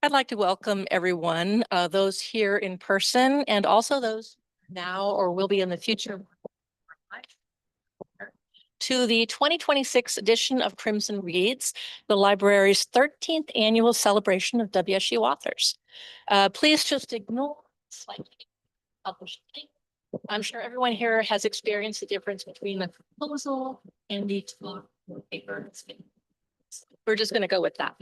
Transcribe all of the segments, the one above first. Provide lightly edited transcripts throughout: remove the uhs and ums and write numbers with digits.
I'd like to welcome everyone, those here in person and also those now or will be in the future, to the 2026 edition of Crimson Reads, the library's 13th annual celebration of WSU authors. Please just ignore slightly published thing. I'm sure everyone here has experienced the difference between the proposal and the paper. We're just going to go with that.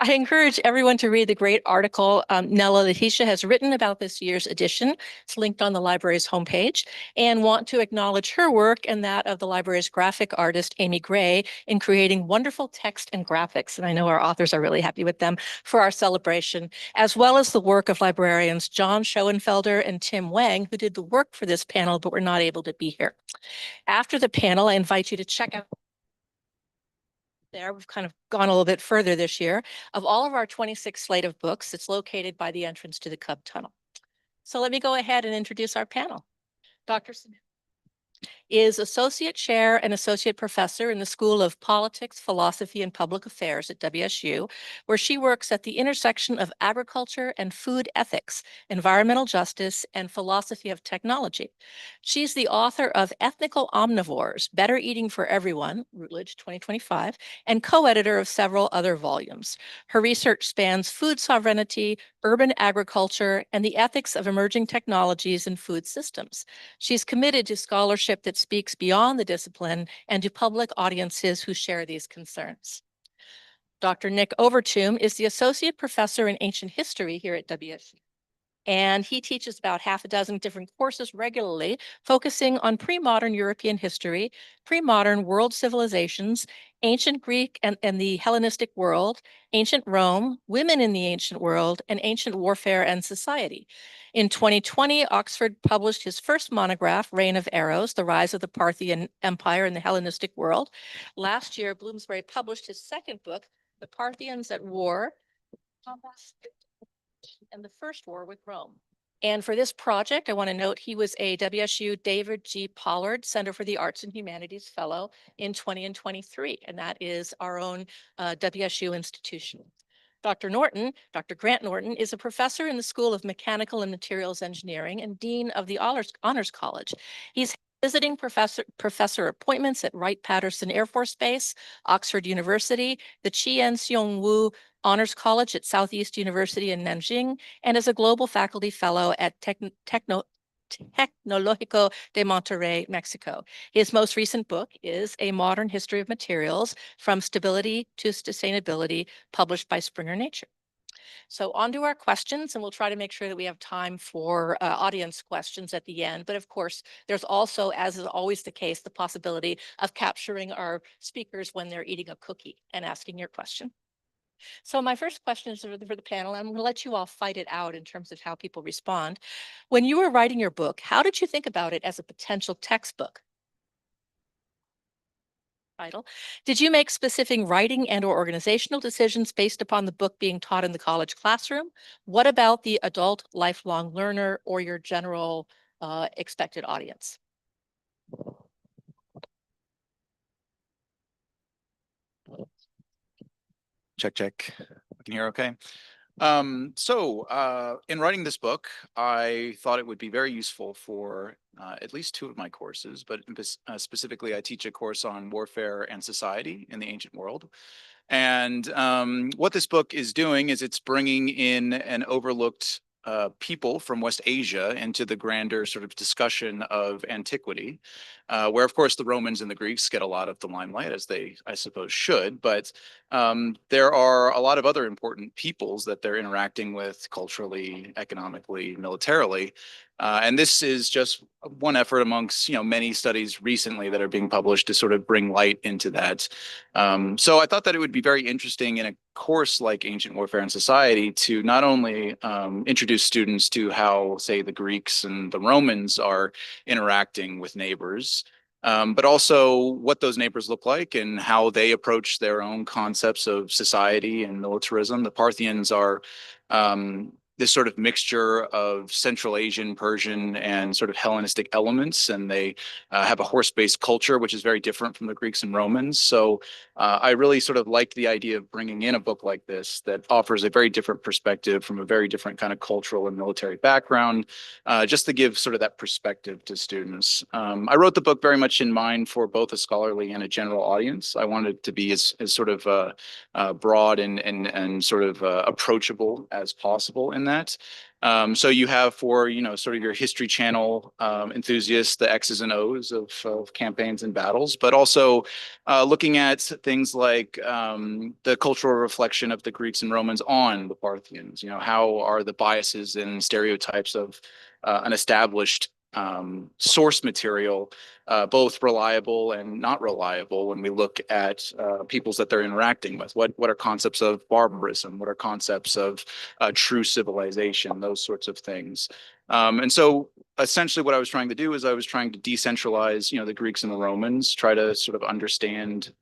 I encourage everyone to read the great article Nella Letitia has written about this year's edition. It's linked on the library's homepage, and want to acknowledge her work and that of the library's graphic artist, Amy Gray, in creating wonderful text and graphics. And I know our authors are really happy with them for our celebration, as well as the work of librarians John Schoenfelder and Tim Wang, who did the work for this panel, but were not able to be here. After the panel, I invite you to check out there. We've kind of gone a little bit further this year. Of all of our 26 slate of books, it's located by the entrance to the Cub Tunnel. So let me go ahead and introduce our panel. Dr. Smith is Associate Chair and Associate Professor in the School of Politics, Philosophy, and Public Affairs at WSU, where she works at the intersection of agriculture and food ethics, environmental justice, and philosophy of technology. She's the author of Ethnical Omnivores, Better Eating for Everyone, Routledge 2025, and co-editor of several other volumes. Her research spans food sovereignty, urban agriculture, and the ethics of emerging technologies and food systems. She's committed to scholarship that speaks beyond the discipline and to public audiences who share these concerns. Dr. Nick Overtomb is the Associate Professor in Ancient History here at WSU. And he teaches about half a dozen different courses regularly, focusing on pre-modern European history, pre-modern world civilizations, ancient Greek and the Hellenistic world, ancient Rome, women in the ancient world, and ancient warfare and society. In 2020, Oxford published his first monograph, Reign of Eros, The Rise of the Parthian Empire in the Hellenistic World. Last year, Bloomsbury published his second book, The Parthians at War, and the First War with Rome. And for this project, I want to note he was a WSU David G. Pollard Center for the Arts and Humanities Fellow in 20 and 23, and that is our own WSU institution. Dr. Grant Norton, is a professor in the School of Mechanical and Materials Engineering and Dean of the Honors College. He's visiting professor appointments at Wright-Patterson Air Force Base, Oxford University, the Chien Seong Wu Honors College at Southeast University in Nanjing, and as a global faculty fellow at Tecnológico de Monterrey, Mexico. His most recent book is A Modern History of Materials, From Stability to Sustainability, published by Springer Nature. So on to our questions, and we'll try to make sure that we have time for audience questions at the end. But of course, there's also, as is always the case, the possibility of capturing our speakers when they're eating a cookie and asking your question. So my first question is for the panel, and I'm going to let you all fight it out in terms of how people respond. When you were writing your book, how did you think about it as a potential textbook? title. Did you make specific writing and or organizational decisions based upon the book being taught in the college classroom? What about the adult lifelong learner or your general expected audience? Check, check. I can hear okay. In writing this book, I thought it would be very useful for at least two of my courses, but specifically I teach a course on warfare and society in the ancient world. And what this book is doing is it's bringing in an overlooked people from West Asia into the grander sort of discussion of antiquity, where of course the Romans and the Greeks get a lot of the limelight, as they, I suppose, should. But there are a lot of other important peoples that they're interacting with culturally, economically, militarily. And this is just one effort amongst many studies recently that are being published to sort of bring light into that. So I thought that it would be very interesting in a course like Ancient Warfare and Society to not only introduce students to how, say, the Greeks and the Romans are interacting with neighbors, but also what those neighbors look like and how they approach their own concepts of society and militarism. The Parthians are this sort of mixture of Central Asian, Persian, and sort of Hellenistic elements, and they have a horse-based culture, which is very different from the Greeks and Romans. So I really sort of liked the idea of bringing in a book like this that offers a very different perspective from a very different kind of cultural and military background, just to give sort of that perspective to students. I wrote the book very much in mind for both a scholarly and a general audience. I wanted it to be as sort of broad and sort of approachable as possible in that. So you have for, sort of your History Channel enthusiasts, the X's and O's of campaigns and battles, but also looking at things like the cultural reflection of the Greeks and Romans on the Parthians. How are the biases and stereotypes of an established source material both reliable and not reliable when we look at peoples that they're interacting with? What are concepts of barbarism? What are concepts of true civilization? Those sorts of things. And so essentially what I was trying to do is I was trying to decentralize, the Greeks and the Romans, try to sort of understand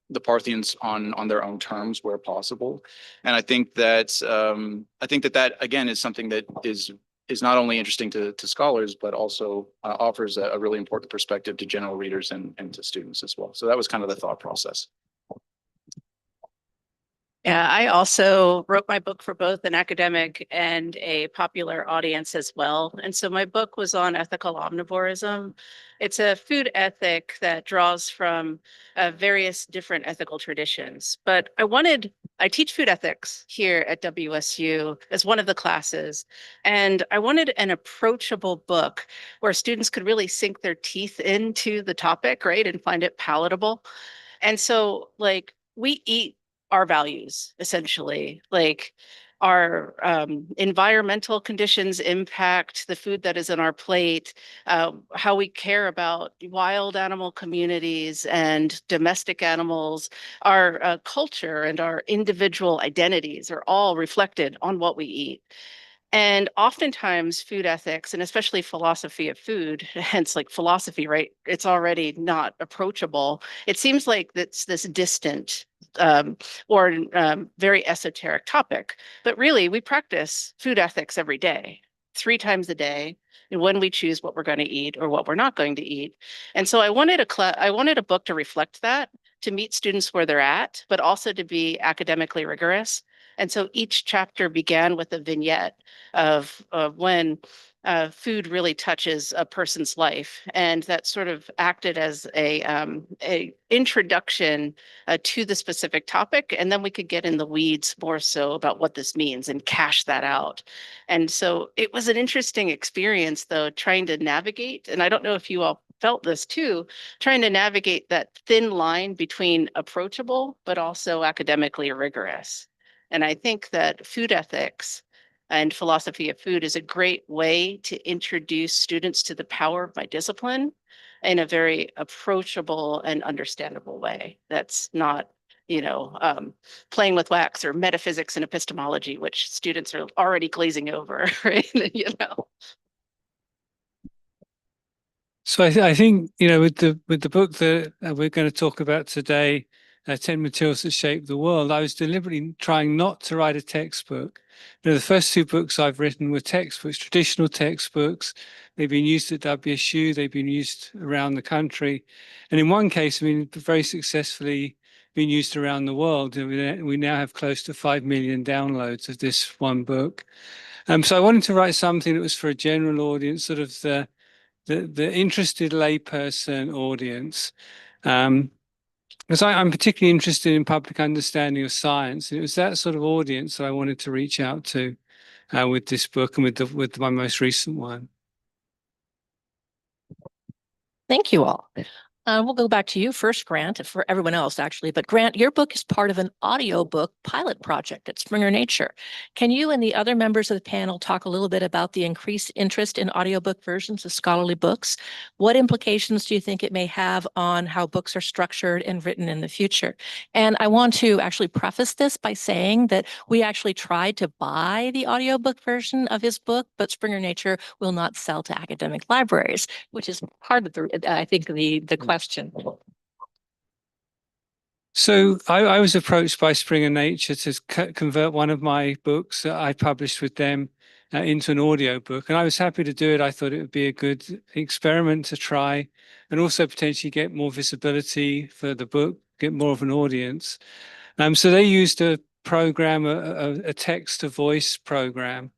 the Parthians on their own terms where possible. And I think that that again is something that is not only interesting to scholars, but also offers a really important perspective to general readers and to students as well. So that was kind of the thought process. Yeah, I also wrote my book for both an academic and a popular audience as well. And so my book was on ethical omnivorism. It's a food ethic that draws from various different ethical traditions. But I teach food ethics here at WSU as one of the classes. And I wanted an approachable book where students could really sink their teeth into the topic, right, and find it palatable. And so, like, we eat our values, essentially. Like, our environmental conditions impact the food that is in our plate, how we care about wild animal communities and domestic animals, our culture and our individual identities are all reflected on what we eat. And oftentimes food ethics, and especially philosophy of food, hence like philosophy, right? It's already not approachable. It seems like it's this distant or very esoteric topic. But really, we practice food ethics every day, 3 times a day, when we choose what we're going to eat or what we're not going to eat. And so I wanted a book to reflect that, to meet students where they're at, but also to be academically rigorous. And so each chapter began with a vignette of when food really touches a person's life, and that sort of acted as a introduction to the specific topic, and then we could get in the weeds more so about what this means and cash that out. And so it was an interesting experience, though, trying to navigate, and I don't know if you all felt this too, trying to navigate that thin line between approachable but also academically rigorous. And I think that food ethics and philosophy of food is a great way to introduce students to the power of my discipline in a very approachable and understandable way. That's not, playing with wax or metaphysics and epistemology, which students are already glazing over, right? So I think, with the book that we're going to talk about today, 10 Materials That Shape the World, I was deliberately trying not to write a textbook. The first two books I've written were textbooks, traditional textbooks. They've been used at WSU, they've been used around the country. And in one case, very successfully been used around the world. We now have close to 5 million downloads of this one book. So I wanted to write something that was for a general audience, sort of the interested layperson audience. Because I'm particularly interested in public understanding of science. And it was that sort of audience that I wanted to reach out to with this book and with my most recent one. Thank you all. We'll go back to you first, Grant, for everyone else, actually. But Grant, your book is part of an audiobook pilot project at Springer Nature. Can you and the other members of the panel talk a little bit about the increased interest in audiobook versions of scholarly books? What implications do you think it may have on how books are structured and written in the future? And I want to actually preface this by saying that we actually tried to buy the audiobook version of his book, but Springer Nature will not sell to academic libraries, which is part of I think, the question. So I was approached by Springer Nature to convert one of my books that I published with them into an audio book, and I was happy to do it. I thought it would be a good experiment to try, and also potentially get more visibility for the book, get more of an audience. So they used a program, a text to voice program.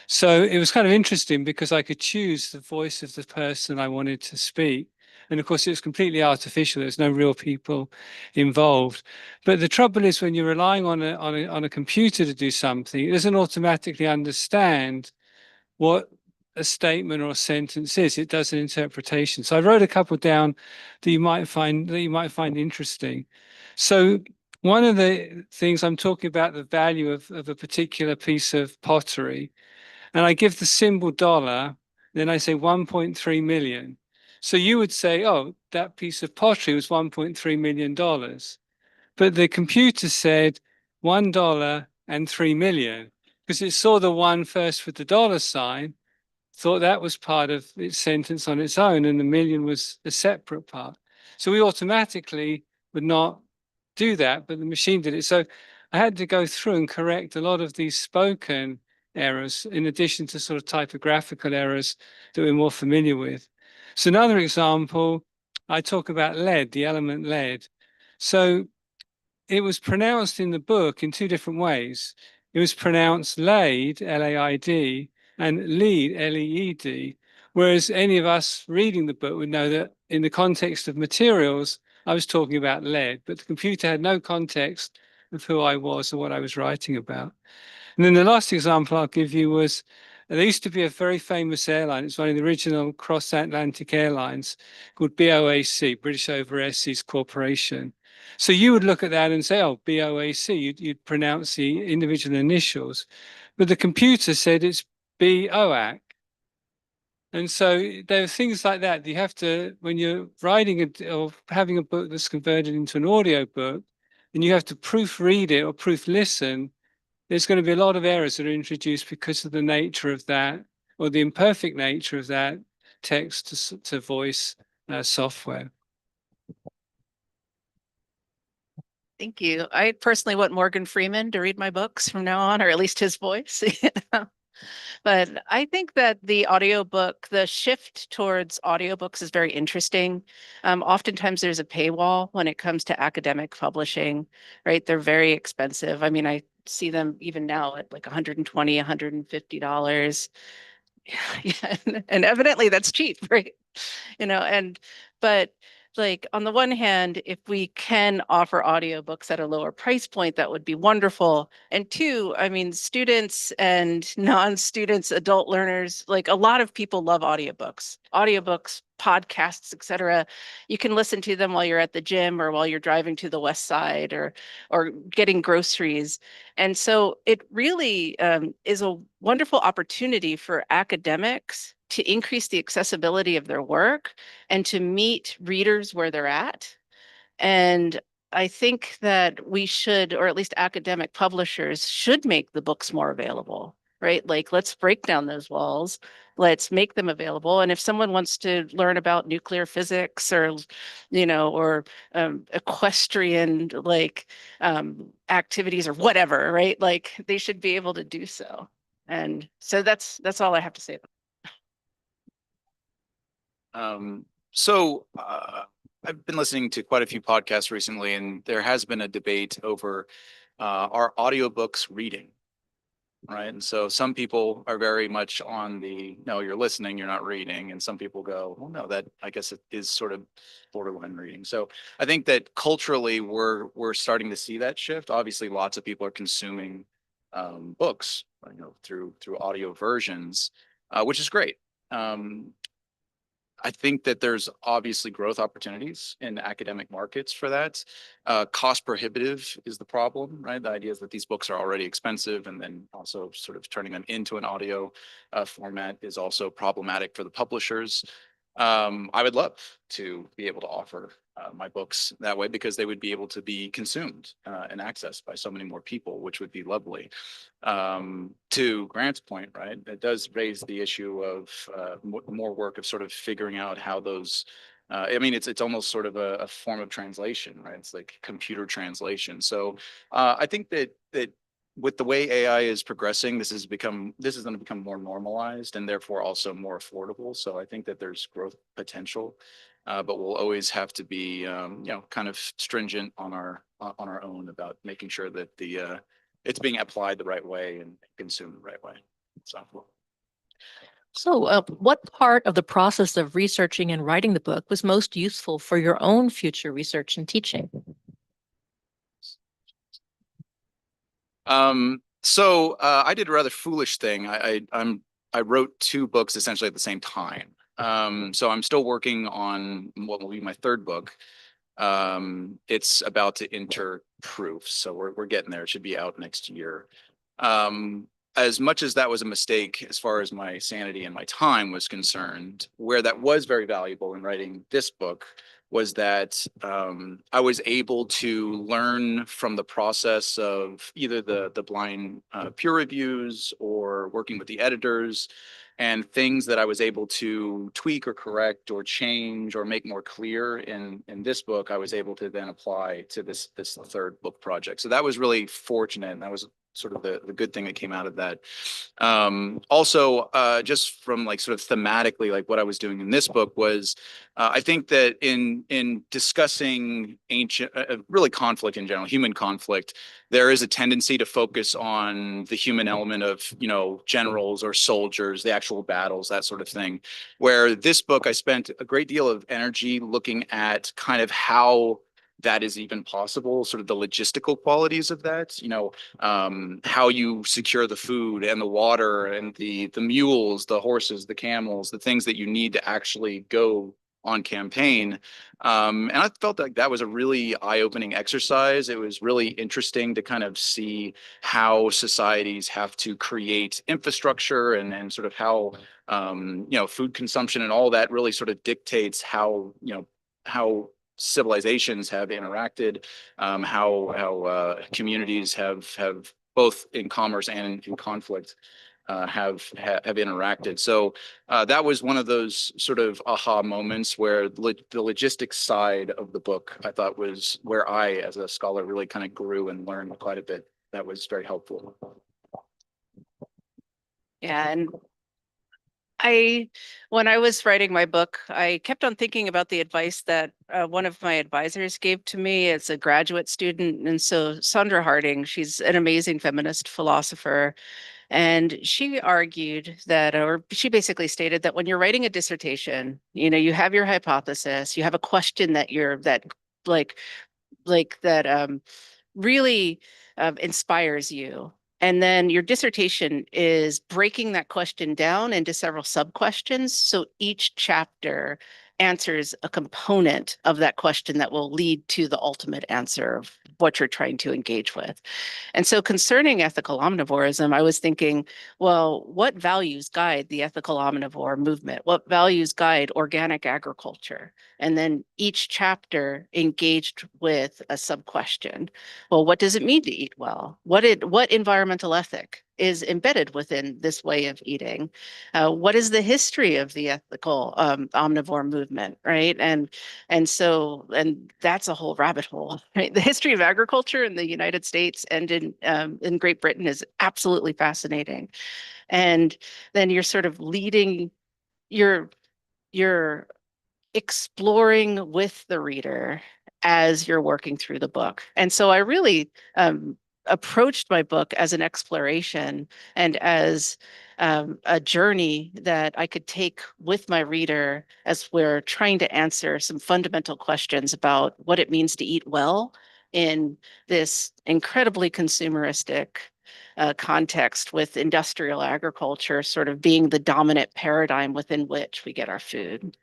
So it was kind of interesting because I could choose the voice of the person I wanted to speak. And of course, it was completely artificial. There's no real people involved. But the trouble is, when you're relying on a computer to do something, it doesn't automatically understand what a statement or a sentence is. It does an interpretation. So I wrote a couple down that you might find interesting. So one of the things I'm talking about, the value of a particular piece of pottery, and I give the symbol dollar, then I say 1.3 million. So you would say, oh, that piece of pottery was $1.3 million. But the computer said $1 and 3 million because it saw the one first with the dollar sign, thought that was part of its sentence on its own, and the million was a separate part. So we automatically would not do that, but the machine did it. So I had to go through and correct a lot of these spoken errors, in addition to sort of typographical errors that we're more familiar with. So another example, I talk about lead, the element lead. So it was pronounced in the book in two different ways. It was pronounced laid, L-A-I-D, and lead, L-E-E-D, whereas any of us reading the book would know that in the context of materials, I was talking about lead, but the computer had no context of who I was or what I was writing about. And then the last example I'll give you was, there used to be a very famous airline. It's one of the original cross-Atlantic airlines called BOAC, British Overseas Corporation. So you would look at that and say, oh, BOAC, you'd pronounce the individual initials. But the computer said it's BOAC. And so there are things like that. You have to, when you're writing or having a book that's converted into an audio book, and you have to proofread it or proof listen, there's going to be a lot of errors that are introduced because of the nature of that, or the imperfect nature of that text to voice software. Thank you. I personally want Morgan Freeman to read my books from now on, or at least his voice. But I think that the audiobook, the shift towards audiobooks is very interesting. Oftentimes there's a paywall when it comes to academic publishing, right? They're very expensive. I mean, I see them even now at like $120, $150. Yeah, and evidently that's cheap, right? But like on the one hand, if we can offer audiobooks at a lower price point, that would be wonderful. And two, I mean, students and non-students, adult learners, like a lot of people love audiobooks, podcasts, etc. You can listen to them while you're at the gym or while you're driving to the West Side or getting groceries. And so it really is a wonderful opportunity for academics to increase the accessibility of their work and to meet readers where they're at. And I think that we should, or at least academic publishers should make the books more available. right? Like, let's break down those walls. Let's make them available. And if someone wants to learn about nuclear physics or, or equestrian activities or whatever, right? Like they should be able to do so. And so that's all I have to say. So I've been listening to quite a few podcasts recently, and there has been a debate over are audiobooks reading, right? And so some people are very much on the no, you're listening, you're not reading, and some people go, well, no, that I guess it is sort of borderline reading. So I think that culturally we're starting to see that shift. Obviously, lots of people are consuming books, through audio versions, which is great. I think that there's obviously growth opportunities in academic markets for that. Cost prohibitive is the problem, right? The idea is that these books are already expensive, and then also sort of turning them into an audio format is also problematic for the publishers. I would love to be able to offer my books that way, because they would be able to be consumed and accessed by so many more people, which would be lovely. To Grant's point, right, it does raise the issue of more work of sort of figuring out how those. I mean, it's almost sort of a form of translation, right? It's like computer translation. So I think that with the way AI is progressing, this is going to become more normalized and therefore also more affordable. So I think that there's growth potential, but we'll always have to be, kind of stringent on our own about making sure that it's being applied the right way and consumed the right way. So, what part of the process of researching and writing the book was most useful for your own future research and teaching? So I did a rather foolish thing. I wrote two books essentially at the same time. So I'm still working on what will be my third book. It's about to enter proofs, so we're getting there. It should be out next year. As much as that was a mistake as far as my sanity and my time was concerned, where that was very valuable in writing this book was that I was able to learn from the process of either the blind peer reviews or working with the editors, and things that I was able to tweak or correct or change or make more clear in this book, I was able to then apply to this third book project. So that was really fortunate, and that was sort of the good thing that came out of that. Also, just from like sort of thematically, like what I was doing in this book was, I think that in discussing ancient, really conflict in general, human conflict, there is a tendency to focus on the human element of, generals or soldiers, the actual battles, that sort of thing. Where this book, I spent a great deal of energy looking at kind of how that is even possible, sort of the logistical qualities of that, how you secure the food and the water and the mules, the horses, the camels, the things that you need to actually go on campaign. And I felt like that was a really eye-opening exercise. It was really interesting to kind of see how societies have to create infrastructure, and sort of how food consumption and all that really sort of dictates how civilizations have interacted, how communities have both in commerce and in conflict have interacted. So that was one of those sort of aha moments where the logistics side of the book, I thought, was where I, as a scholar, really kind of grew and learned quite a bit. That was very helpful. Yeah, and when I was writing my book, I kept on thinking about the advice that one of my advisors gave to me as a graduate student. And so Sandra Harding, she's an amazing feminist philosopher. And she argued that, or she basically stated that when you're writing a dissertation, you have your hypothesis, you have a question that really inspires you. And then your dissertation is breaking that question down into several sub-questions. So each chapter answers a component of that question that will lead to the ultimate answer of what you're trying to engage with. And so concerning ethical omnivorism, I was thinking, well, what values guide the ethical omnivore movement? What values guide organic agriculture? And then each chapter engaged with a sub-question. Well, what does it mean to eat well? What environmental ethic is embedded within this way of eating? What is the history of the ethical omnivore movement, right? And that's a whole rabbit hole, right? The history of agriculture in the United States and in Great Britain is absolutely fascinating. And then you're sort of leading, you're exploring with the reader as you're working through the book. And so I really approached my book as an exploration and as a journey that I could take with my reader as we're trying to answer some fundamental questions about what it means to eat well in this incredibly consumeristic context, with industrial agriculture sort of being the dominant paradigm within which we get our food.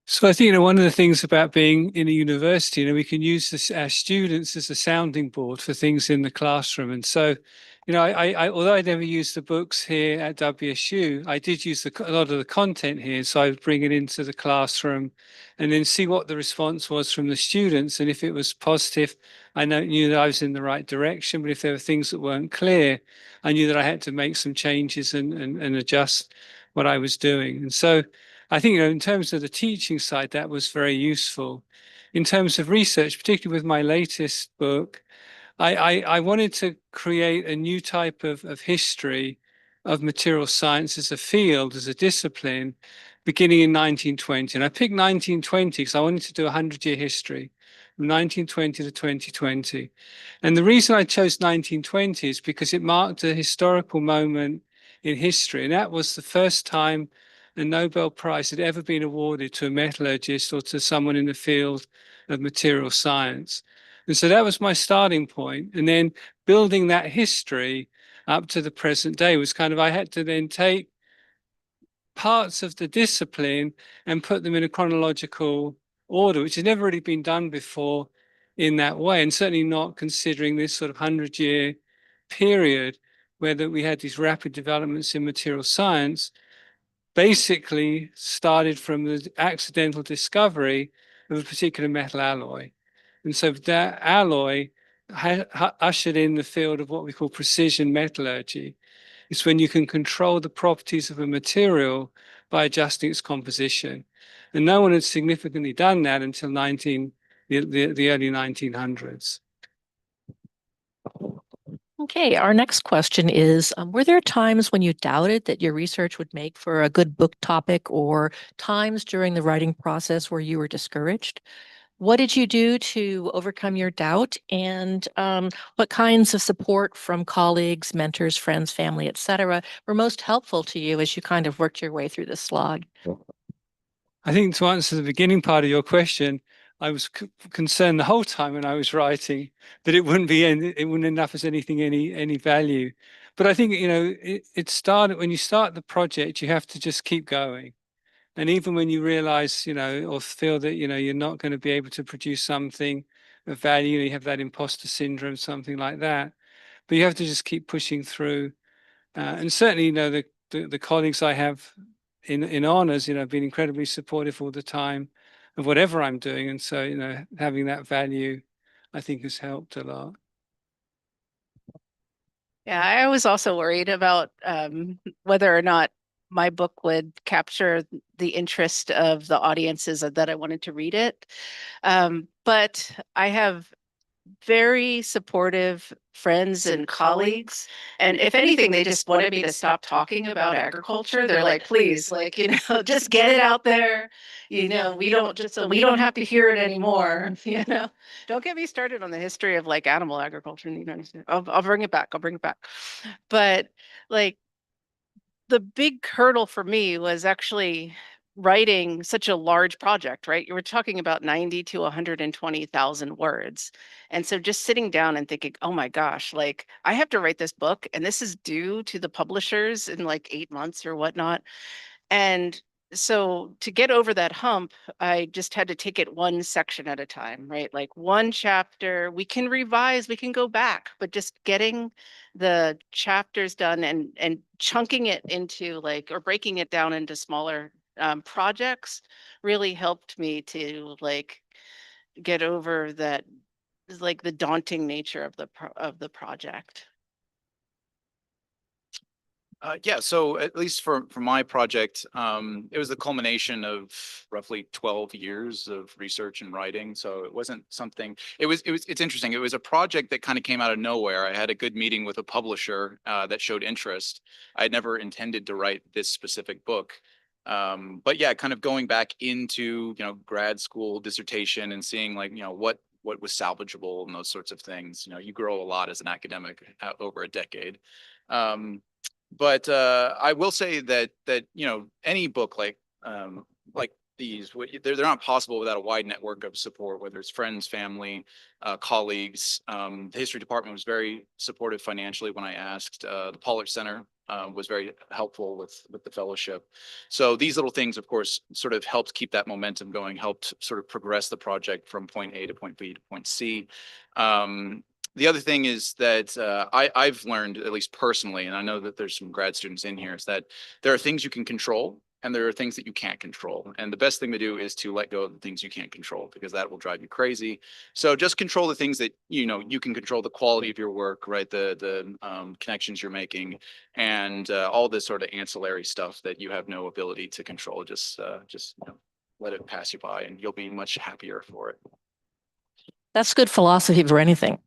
So I think, one of the things about being in a university, we can use this, our students as a sounding board for things in the classroom. And so, I although I never used the books here at WSU, I did use a lot of the content here. So I would bring it into the classroom and then see what the response was from the students. And if it was positive, I knew that I was in the right direction. But if there were things that weren't clear, I knew that I had to make some changes and adjust what I was doing. And so I think, in terms of the teaching side, that was very useful. In terms of research, particularly with my latest book, I wanted to create a new type of history of material science as a field, as a discipline, beginning in 1920. And I picked 1920 because I wanted to do a 100-year history from 1920 to 2020. And the reason I chose 1920 is because it marked a historical moment in history. And that was the first time a Nobel Prize had ever been awarded to a metallurgist or to someone in the field of material science. And so that was my starting point. And then building that history up to the present day was kind of, I had to then take parts of the discipline and put them in a chronological order, which had never really been done before in that way. And certainly not considering this sort of 100-year period where we had these rapid developments in material science, basically started from the accidental discovery of a particular metal alloy. And so that alloy ushered in the field of what we call precision metallurgy. It's when you can control the properties of a material by adjusting its composition. And no one had significantly done that until the early 1900s. Okay, our next question is, were there times when you doubted that your research would make for a good book topic, or times during the writing process where you were discouraged? What did you do to overcome your doubt? And what kinds of support from colleagues, mentors, friends, family, etc., were most helpful to you as you kind of worked your way through the slog? I think to answer the beginning part of your question, I was concerned the whole time when I was writing that it wouldn't end up as anything any value. But I think, it started when you start the project, you have to just keep going. And even when you realize, or feel that, you're not going to be able to produce something of value, you have that imposter syndrome, something like that. But you have to just keep pushing through. And certainly, the colleagues I have in honors, have been incredibly supportive all the time of whatever I'm doing. And so, having that value, I think, has helped a lot. Yeah, I was also worried about whether or not my book would capture the interest of the audiences that I wanted to read it. But I have very supportive friends and colleagues. And if anything, they just wanted me to stop talking about agriculture. They're like, please, just get it out there. We don't have to hear it anymore. Don't get me started on the history of animal agriculture in the United States. I'll bring it back. But the big hurdle for me was actually writing such a large project, right? You were talking about 90 to 120,000 words. And so just sitting down and thinking, oh my gosh, I have to write this book and this is due to the publishers in 8 months or whatnot. And so to get over that hump, I just had to take it one section at a time, right? One chapter, we can revise, we can go back, but just getting the chapters done and chunking it into or breaking it down into smaller projects really helped me to get over that is like the daunting nature of the project? Yeah, so at least for my project, it was the culmination of roughly 12 years of research and writing. So it wasn't something. It's interesting. It was a project that kind of came out of nowhere. I had a good meeting with a publisher that showed interest. I had never intended to write this specific book. But yeah, kind of going back into grad school dissertation and seeing like what was salvageable and those sorts of things. You grow a lot as an academic over a decade. But I will say that any book like these, they're not possible without a wide network of support, whether it's friends, family, colleagues. The history department was very supportive financially when I asked. The Pollard Center was very helpful with the fellowship. So these little things, of course, sort of helped keep that momentum going, helped sort of progress the project from point A to point B to point C. The other thing is that I've learned, at least personally, and I know that there's some grad students in here, is that there are things you can control and there are things that you can't control. And the best thing to do is to let go of the things you can't control, because that will drive you crazy. So just control the things that you can control: the quality of your work, right? The connections you're making, and all this sort of ancillary stuff that you have no ability to control. Just let it pass you by, and you'll be much happier for it. That's good philosophy for anything.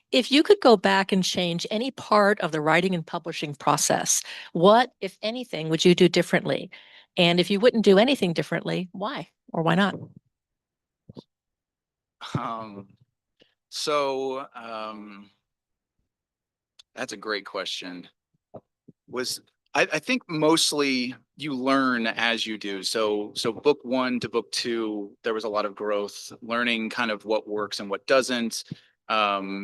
If you could go back and change any part of the writing and publishing process, what, if anything, would you do differently? And if you wouldn't do anything differently, why or why not? That's a great question. I think mostly you learn as you do. So book one to book two, there was a lot of growth, learning kind of what works and what doesn't,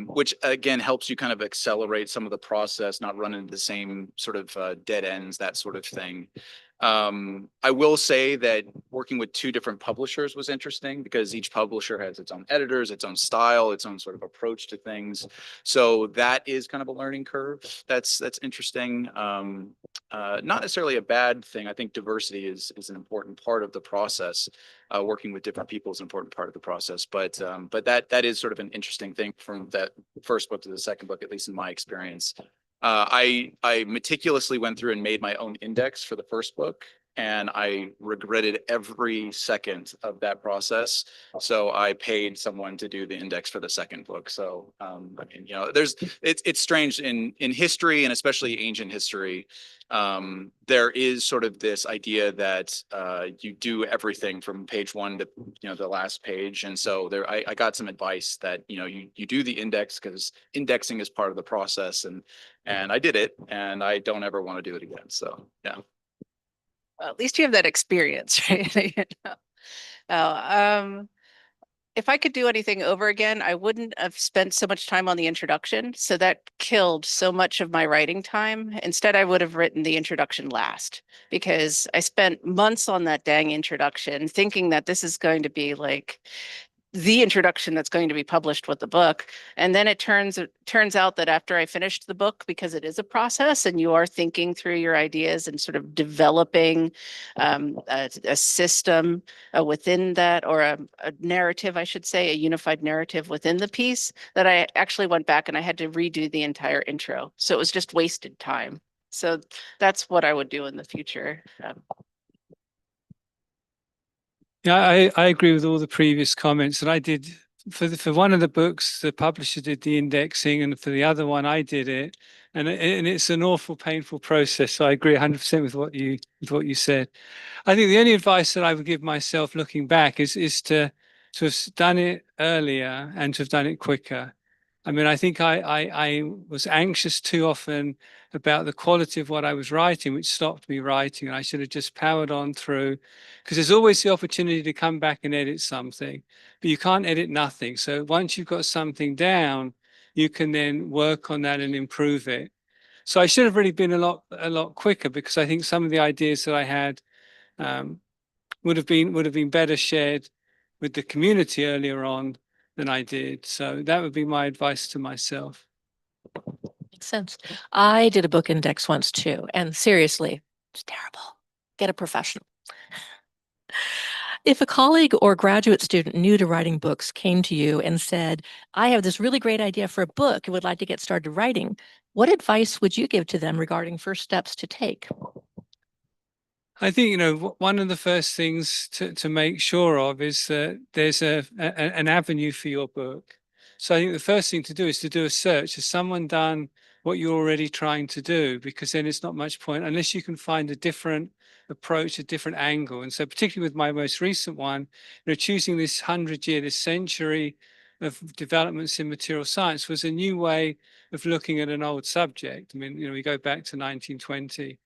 which again helps you kind of accelerate some of the process, not run into the same sort of dead ends, that sort of thing. I will say that working with two different publishers was interesting, because each publisher has its own editors, its own style, its own sort of approach to things. So that is kind of a learning curve. That's interesting. Not necessarily a bad thing. I think diversity is an important part of the process. Working with different people is an important part of the process. But that is sort of an interesting thing from that first book to the second book, at least in my experience. I meticulously went through and made my own index for the first book, and I regretted every second of that process. So I paid someone to do the index for the second book. So I mean, it's strange in history, and especially ancient history. There is sort of this idea that you do everything from page one to the last page, and so I got some advice that you do the index, because indexing is part of the process, and I did it, and I don't ever want to do it again. So yeah. Well, at least you have that experience, right? If I could do anything over again, I wouldn't have spent so much time on the introduction. So that killed so much of my writing time. Instead, I would have written the introduction last, because I spent months on that dang introduction thinking that this is going to be like the introduction that's going to be published with the book. And then it turns out that after I finished the book, because it is a process and you are thinking through your ideas and sort of developing a system within that, or a narrative, I should say, a unified narrative within the piece, that I actually went back and I had to redo the entire intro. So it was just wasted time. So that's what I would do in the future. Yeah, I agree with all the previous comments. And I did for one of the books, the publisher did the indexing, and for the other one, I did it. And it's an awful, painful process. So I agree 100% with what you said. I think the only advice that I would give myself looking back is to have done it earlier and to have done it quicker. I mean, I think I was anxious too often about the quality of what I was writing, which stopped me writing. And I should have just powered on through, because there's always the opportunity to come back and edit something, but you can't edit nothing. So once you've got something down, you can then work on that and improve it. So I should have really been a lot quicker, because I think some of the ideas that I had would have been better shared with the community earlier on than I did. So that would be my advice to myself. Makes sense. I did a book index once too, and seriously, it's terrible. Get a professional. If a colleague or graduate student new to writing books came to you and said, I have this really great idea for a book and would like to get started writing, what advice would you give to them regarding first steps to take? I think, one of the first things to make sure of is that there's an avenue for your book. So I think the first thing to do is to do a search. Has someone done what you're already trying to do? Because then it's not much point unless you can find a different approach, a different angle. And so particularly with my most recent one, choosing this 100-year, this century of developments in material science was a new way of looking at an old subject. I mean, we go back to 1920.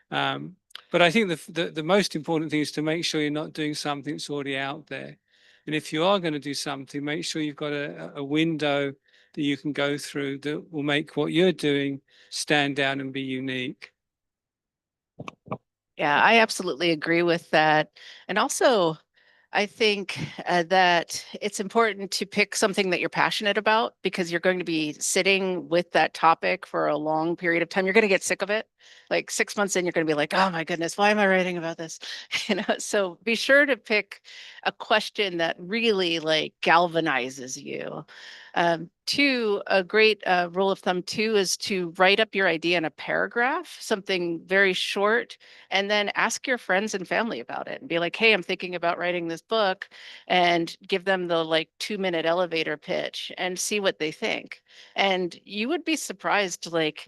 But I think the most important thing is to make sure you're not doing something that's already out there. And if you are going to do something, make sure you've got a window that you can go through that will make what you're doing stand out and be unique. Yeah, I absolutely agree with that. And also, I think that it's important to pick something that you're passionate about because you're going to be sitting with that topic for a long period of time. You're going to get sick of it. Like 6 months in, you're going to be like, oh my goodness, why am I writing about this? So be sure to pick a question that really like galvanizes you. Two, a great rule of thumb too is to write up your idea in a paragraph, something very short, and then ask your friends and family about it and be like, hey, I'm thinking about writing this book, and give them the like 2-minute elevator pitch and see what they think. And you would be surprised, like,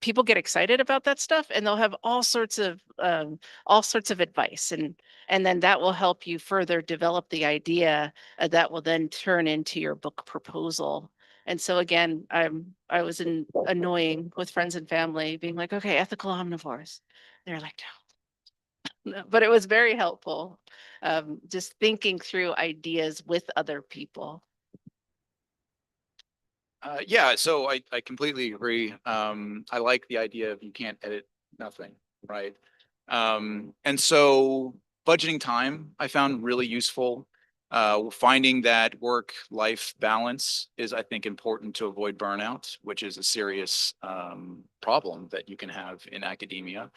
people get excited about that stuff and they'll have all sorts of advice, and then that will help you further develop the idea that will then turn into your book proposal. And so again, I was annoying with friends and family being like, okay, ethical omnivores. They're like, no, but it was very helpful. Just thinking through ideas with other people. Yeah, so I completely agree. I like the idea of you can't edit nothing, right? And so budgeting time I found really useful. Finding that work-life balance is, I think, important to avoid burnout, which is a serious problem that you can have in academia.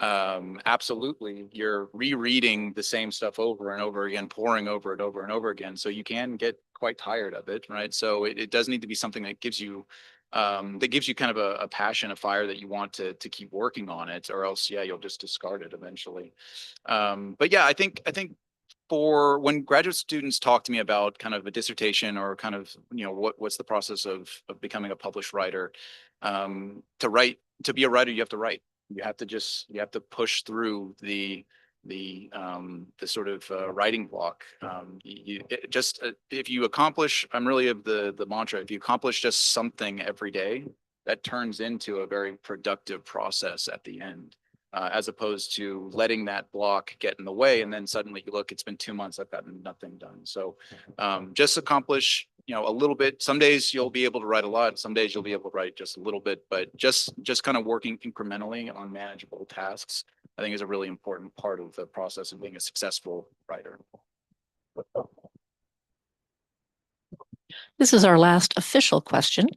Absolutely, you're rereading the same stuff over and over again, poring over it over and over again. So you can get quite tired of it, right? So it does need to be something that gives you kind of a passion, a fire that you want to keep working on it, or else, yeah, you'll just discard it eventually. But yeah, I think for when graduate students talk to me about kind of a dissertation or kind of, what's the process of becoming a published writer, to be a writer, you have to write. You have to push through the sort of writing block. If you accomplish, I'm really of the mantra, if you accomplish just something every day, that turns into a very productive process at the end, as opposed to letting that block get in the way. And then suddenly you look, it's been 2 months, I've gotten nothing done. So just accomplish, a little bit. Some days you'll be able to write a lot. Some days you'll be able to write just a little bit, but just kind of working incrementally on manageable tasks, I think, is a really important part of the process of being a successful writer. This is our last official question.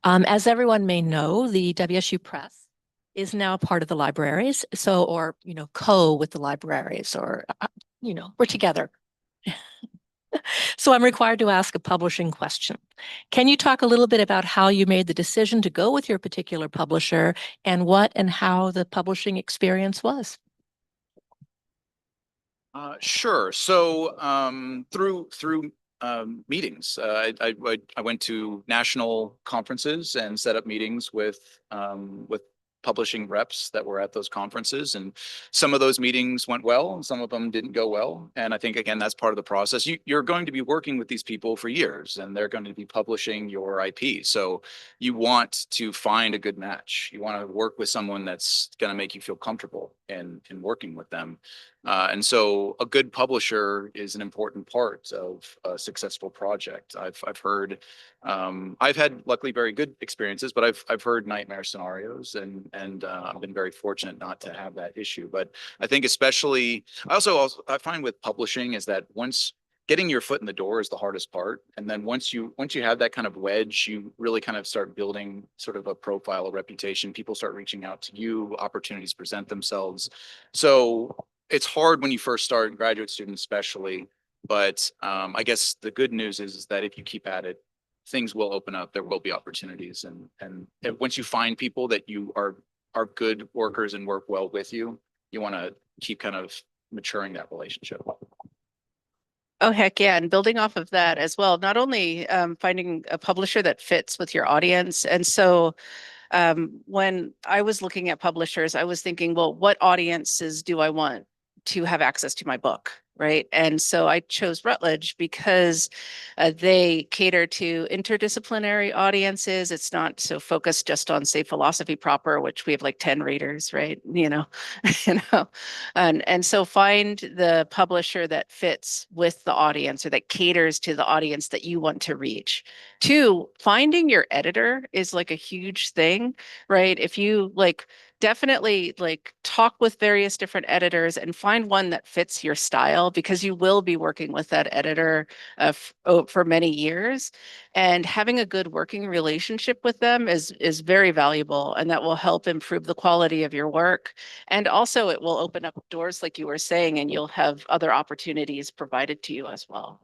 As everyone may know, the WSU Press is now part of the libraries. So, or, co with the libraries, or, we're together. So I'm required to ask a publishing question. Can you talk a little bit about how you made the decision to go with your particular publisher and what and how the publishing experience was? Sure. So through meetings, I went to national conferences and set up meetings with publishing reps that were at those conferences, and some of those meetings went well and some of them didn't go well. And I think, again, that's part of the process. You're going to be working with these people for years and they're going to be publishing your IP. So you want to find a good match. You want to work with someone that's going to make you feel comfortable in working with them. And so a good publisher is an important part of a successful project. I've heard, I've had luckily very good experiences, but I've heard nightmare scenarios, and I've been very fortunate not to have that issue. But I think especially, I find with publishing is that once getting your foot in the door is the hardest part, and then once you have that kind of wedge, you really kind of start building sort of a profile, a reputation. People start reaching out to you, opportunities present themselves. So it's hard when you first start, graduate students especially. But I guess the good news is that if you keep at it, things will open up. There will be opportunities, and once you find people that you are good workers and work well with you, you want to keep kind of maturing that relationship. Oh, heck yeah. And building off of that as well, not only finding a publisher that fits with your audience. And so when I was looking at publishers, I was thinking, well, what audiences do I want to have access to my book? Right. And so I chose Routledge because they cater to interdisciplinary audiences. It's not so focused just on, say, philosophy proper, which we have like 10 readers, right? You know, and so find the publisher that fits with the audience or that caters to the audience that you want to reach. Two, finding your editor is like a huge thing, right? If you like definitely like talk with various different editors and find one that fits your style because you will be working with that editor for many years, and having a good working relationship with them is very valuable, and that will help improve the quality of your work. And also it will open up doors like you were saying, and you'll have other opportunities provided to you as well.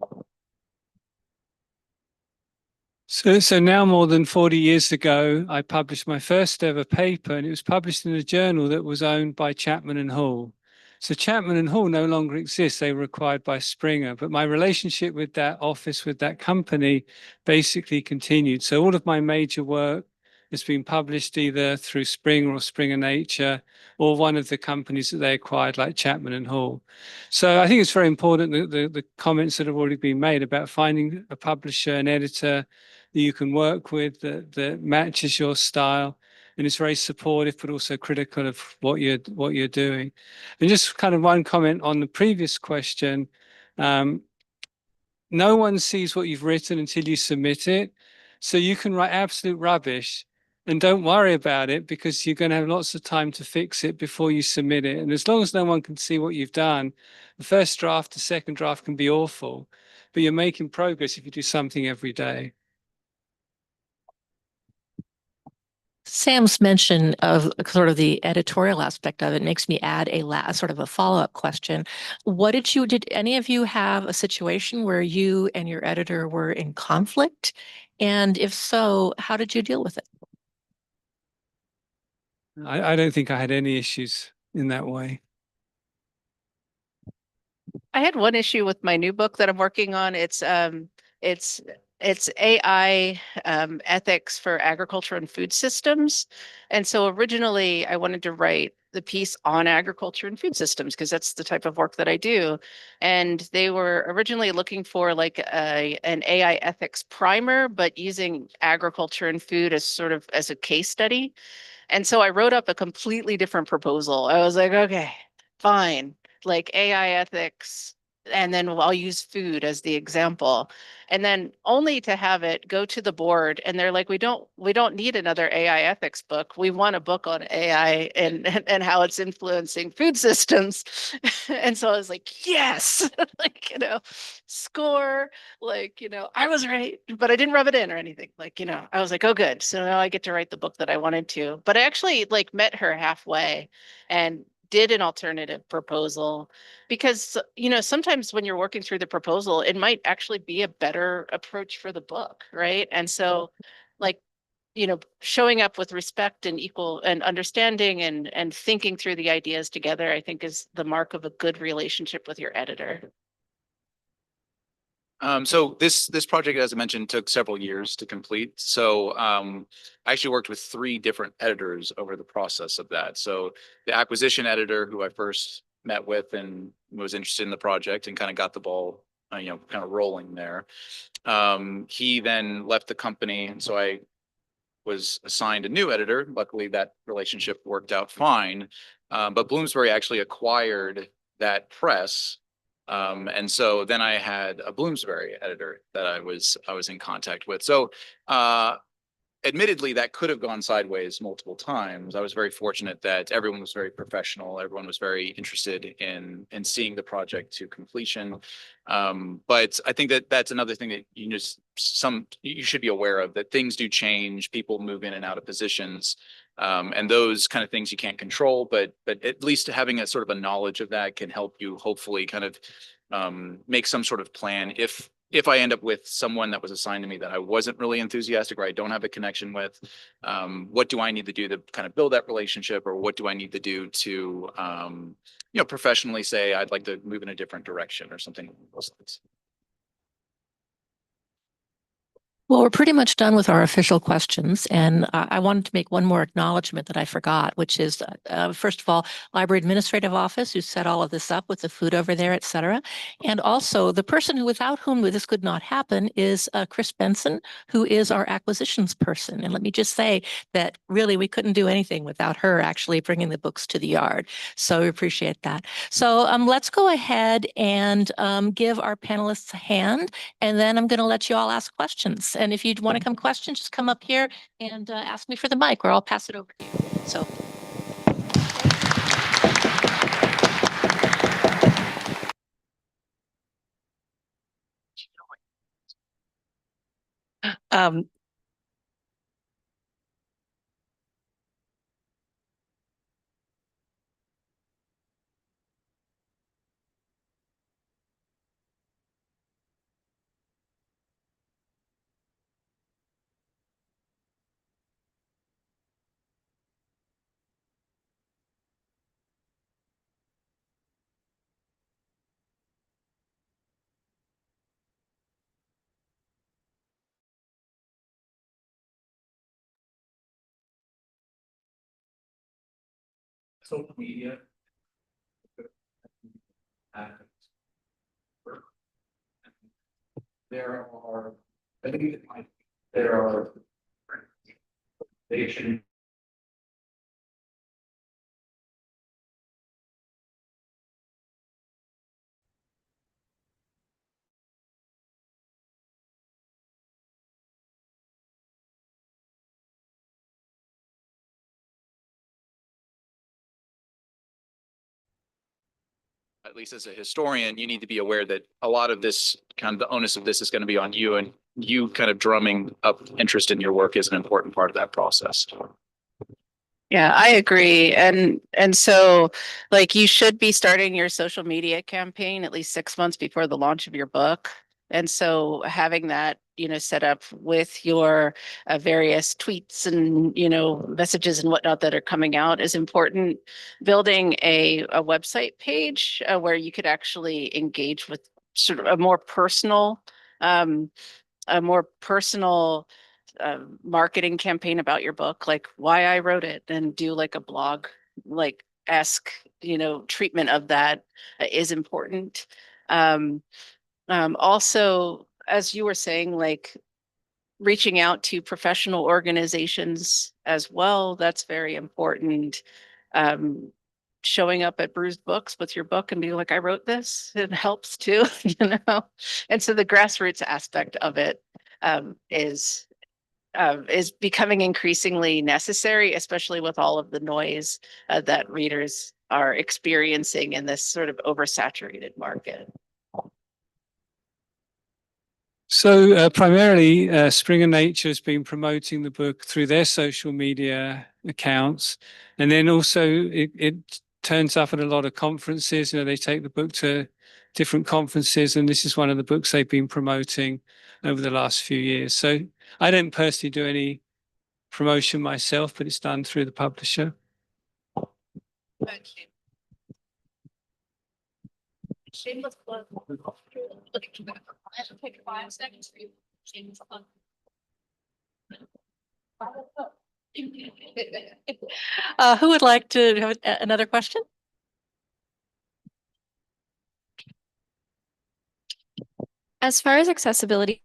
So now more than 40 years ago, I published my first ever paper, and it was published in a journal that was owned by Chapman and Hall. So Chapman and Hall no longer exists. They were acquired by Springer, but my relationship with that office, with that company, basically continued. So all of my major work has been published either through Springer or Springer Nature, or one of the companies that they acquired, like Chapman and Hall. So I think it's very important that the comments that have already been made about finding a publisher, an editor that you can work with that matches your style and is very supportive, but also critical of what you're doing. And just kind of one comment on the previous question. No one sees what you've written until you submit it. So you can write absolute rubbish and don't worry about it because you're going to have lots of time to fix it before you submit it. And as long as no one can see what you've done, the first draft, the second draft can be awful, but you're making progress if you do something every day. Sam's mention of sort of the editorial aspect of it makes me add a sort of a follow-up question. Did any of you have a situation where you and your editor were in conflict? And if so, how did you deal with it? I don't think I had any issues in that way. I had one issue with my new book that I'm working on. It's it's AI ethics for agriculture and food systems. And so originally I wanted to write the piece on agriculture and food systems because that's the type of work that I do. And they were originally looking for like an AI ethics primer, but using agriculture and food as sort of as a case study. And so I wrote up a completely different proposal. I was like, okay, fine, like AI ethics, and then I'll use food as the example. And then only to have it go to the board and they're like, we don't need another AI ethics book. We want a book on AI and how it's influencing food systems. And so I was like, yes, like, score, like, I was right, but I didn't rub it in or anything. Like, I was like, oh, good. So now I get to write the book that I wanted to. But I actually like met her halfway and did an alternative proposal because, sometimes when you're working through the proposal, it might actually be a better approach for the book, right? And so, like, showing up with respect and equal and understanding and thinking through the ideas together, I think is the mark of a good relationship with your editor. So this project, as I mentioned, took several years to complete. So I actually worked with 3 different editors over the process of that. So the acquisition editor, who I first met with and was interested in the project and kind of got the ball, kind of rolling there. He then left the company, and so I was assigned a new editor. Luckily, that relationship worked out fine. But Bloomsbury actually acquired that press. And so then I had a Bloomsbury editor that I was in contact with. So admittedly, that could have gone sideways multiple times. I was very fortunate that everyone was very professional. Everyone was very interested in seeing the project to completion. But I think that that's another thing that you should be aware of, that things do change. People move in and out of positions. And those kind of things you can't control, but at least having a sort of a knowledge of that can help you hopefully kind of make some sort of plan if I end up with someone that was assigned to me that I wasn't really enthusiastic or I don't have a connection with. What do I need to do to kind of build that relationship, or what do I need to do to professionally say I'd like to move in a different direction or something along those lines. Well, we're pretty much done with our official questions, and I wanted to make one more acknowledgement that I forgot, which is, first of all, Library Administrative Office, who set all of this up with the food over there, et cetera. And also the person without whom this could not happen is Chris Benson, who is our acquisitions person. And let me just say that really we couldn't do anything without her actually bringing the books to the yard. So we appreciate that. So let's go ahead and give our panelists a hand, and then I'm going to let you all ask questions. And if you'd want to come questions, just come up here and ask me for the mic, or I'll pass it over to you. So. Social media. There are, I think there are they should. At least as a historian, you need to be aware that a lot of this, kind of the onus of this, is going to be on you, and you kind of drumming up interest in your work is an important part of that process. Yeah, I agree. And so like you should be starting your social media campaign at least 6 months before the launch of your book. And so having that, set up with your various tweets and, messages and whatnot that are coming out is important. Building a website page where you could actually engage with sort of a more personal marketing campaign about your book, like why I wrote it, and do like a blog, like esque, treatment of that is important. Also, as you were saying, like reaching out to professional organizations as well, that's very important. Showing up at Bruised Books with your book and being like, I wrote this, it helps too, And so the grassroots aspect of it is becoming increasingly necessary, especially with all of the noise that readers are experiencing in this sort of oversaturated market. So primarily, Springer Nature has been promoting the book through their social media accounts, and then also it turns up at a lot of conferences. They take the book to different conferences, and this is one of the books they've been promoting over the last few years. So I don't personally do any promotion myself, but it's done through the publisher. Shameless plug. Take 5 seconds for you. Shameless plug. Who would like to have another question? As far as accessibility,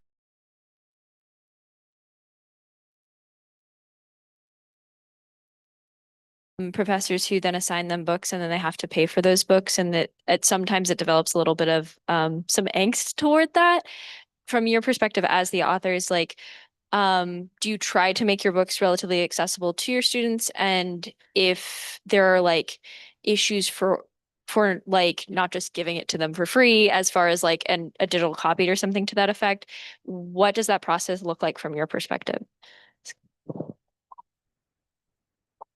professors who then assign them books and then they have to pay for those books, and that sometimes it develops a little bit of some angst toward that. From your perspective as the authors, like do you try to make your books relatively accessible to your students? And if there are like issues for like not just giving it to them for free as far as like a digital copy or something to that effect, what does that process look like from your perspective?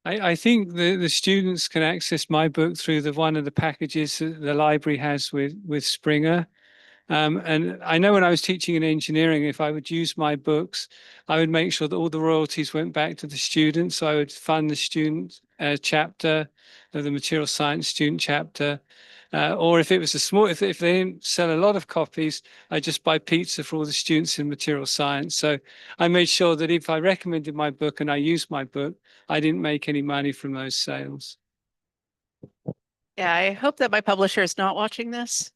I think the students can access my book through one of the packages that the library has with Springer. And I know when I was teaching in engineering, if I would use my books, I would make sure that all the royalties went back to the students. So I would fund the student chapter, the material science student chapter. Or if it was if they didn't sell a lot of copies, I just buy pizza for all the students in material science. So I made sure that if I recommended my book and I used my book, I didn't make any money from those sales. Yeah, I hope that my publisher is not watching this,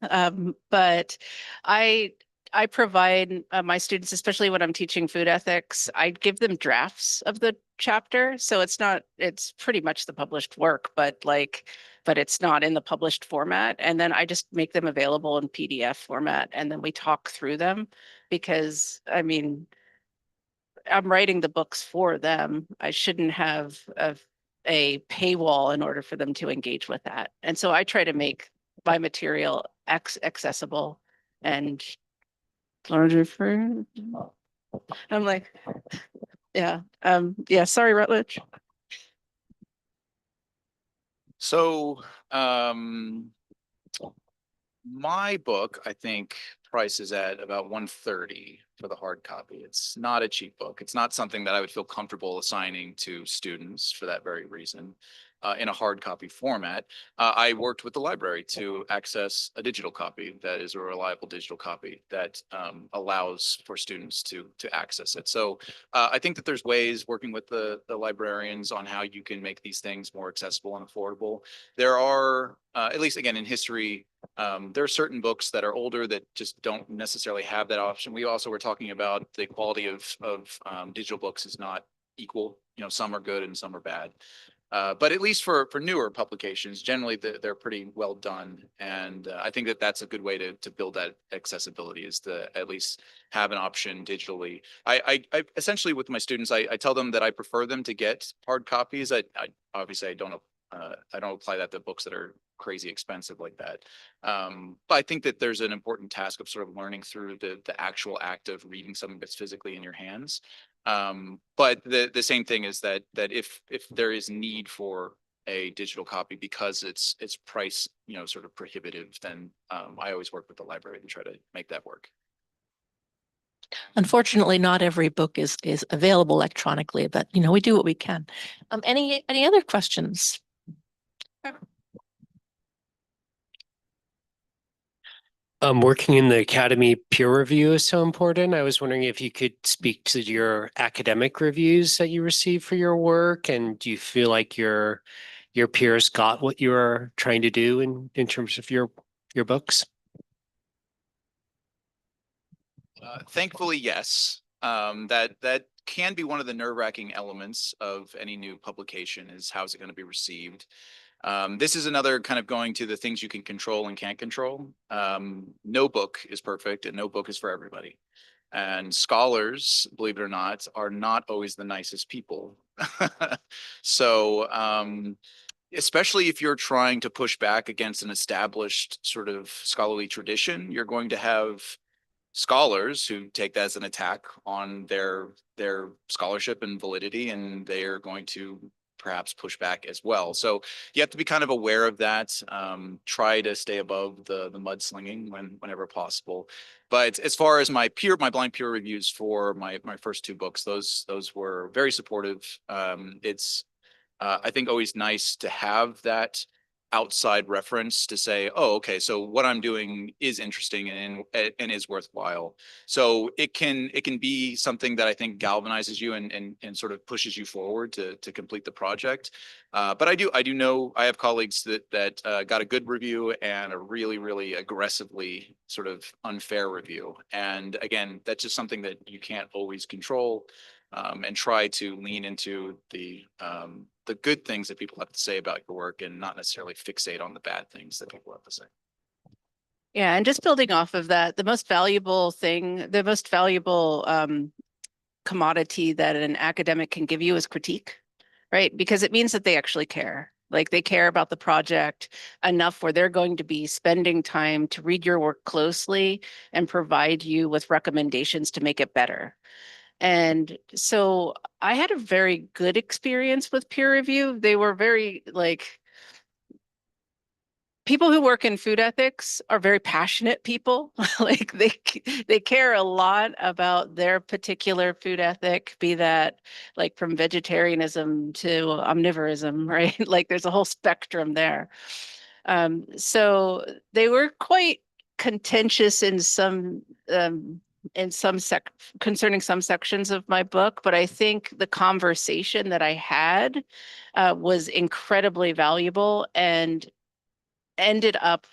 but I I provide my students, especially when I'm teaching food ethics, I give them drafts of the chapter. So it's pretty much the published work, but it's not in the published format. And then I just make them available in PDF format, and then we talk through them because I mean, I'm writing the books for them. I shouldn't have a paywall in order for them to engage with that. And so I try to make my material accessible and larger for. I'm like, yeah, sorry, Rutledge. So, my book, I think, price is at about 130 for the hard copy. It's not a cheap book. It's not something that I would feel comfortable assigning to students for that very reason. In a hard copy format, I worked with the library to access a digital copy that is a reliable digital copy that allows for students to access it. So I think that there's ways working with the librarians on how you can make these things more accessible and affordable. There are, at least again in history, there are certain books that are older that just don't necessarily have that option. We also were talking about the quality of digital books is not equal. You know, some are good and some are bad. But at least for newer publications, generally they're pretty well done. And I think that that's a good way to build that accessibility, is to at least have an option digitally. I essentially with my students, I tell them that I prefer them to get hard copies. I obviously I don't apply that to books that are crazy expensive like that. But I think that there's an important task of sort of learning through the actual act of reading something that's physically in your hands. But the same thing is that if there is need for a digital copy because it's price, you know, sort of prohibitive, then I always work with the library to try to make that work. Unfortunately, not every book is available electronically, but you know, we do what we can. Any other questions? Working in the academy, peer review is so important. I was wondering if you could speak to your academic reviews that you receive for your work, and do you feel like your peers got what you were trying to do in terms of your books? Thankfully, yes. That can be one of the nerve-wracking elements of any new publication, is how's it going to be received. This is another kind of going to the things you can control and can't control. No book is perfect and no book is for everybody. And scholars, believe it or not, are not always the nicest people. So, especially if you're trying to push back against an established sort of scholarly tradition, you're going to have scholars who take that as an attack on their scholarship and validity, and they are going to perhaps push back as well. So you have to be kind of aware of that. Try to stay above the mudslinging whenever possible. But as far as my blind peer reviews for my first two books, those were very supportive. It's I think always nice to have that outside reference to say, oh, okay, so what I'm doing is interesting and is worthwhile. So it can be something that I think galvanizes you and sort of pushes you forward to complete the project. But I do know I have colleagues that got a good review and a really aggressively sort of unfair review. And again, that's just something that you can't always control. And try to lean into the good things that people have to say about your work and not necessarily fixate on the bad things that people have to say. Yeah, and just building off of that, the most valuable commodity that an academic can give you is critique, right? Because it means that they actually care. Like they care about the project enough where they're going to be spending time to read your work closely and provide you with recommendations to make it better. And so I had a very good experience with peer review. They were very like, people who work in food ethics are very passionate people. Like they care a lot about their particular food ethic, be that like from vegetarianism to omnivorism, right? Like there's a whole spectrum there. So they were quite contentious in some concerning some sections of my book, but I think the conversation that I had was incredibly valuable and ended up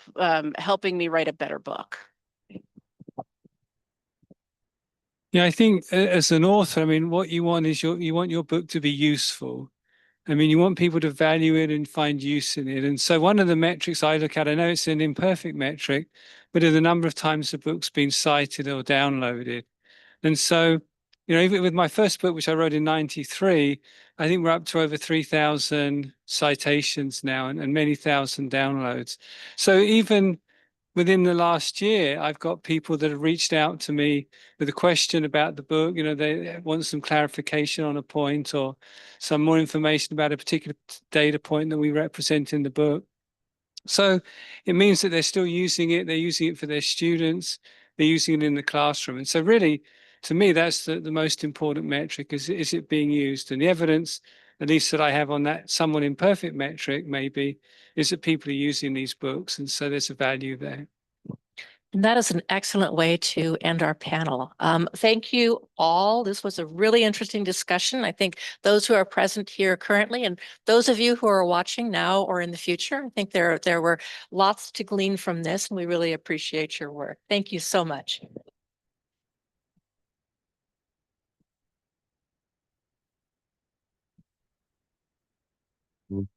helping me write a better book. Yeah, I think as an author, I mean, what you want is you want your book to be useful. I mean, you want people to value it and find use in it. And so one of the metrics I look at, I know it's an imperfect metric, but are the number of times the book's been cited or downloaded. And so, even with my first book, which I wrote in 93, I think we're up to over 3,000 citations now and many thousand downloads. So even within the last year, I've got people that have reached out to me with a question about the book. They want some clarification on a point or some more information about a particular data point that we represent in the book. So it means that they're still using it. They're using it for their students. They're using it in the classroom. And so really, to me, that's the most important metric is it being used? And the evidence, at least that I have on that somewhat imperfect metric, maybe, is that people are using these books. And so there's a value there. And that is an excellent way to end our panel. Thank you all. This was a really interesting discussion. I think those who are present here currently and those of you who are watching now or in the future, I think there were lots to glean from this, and we really appreciate your work. Thank you so much. Mm.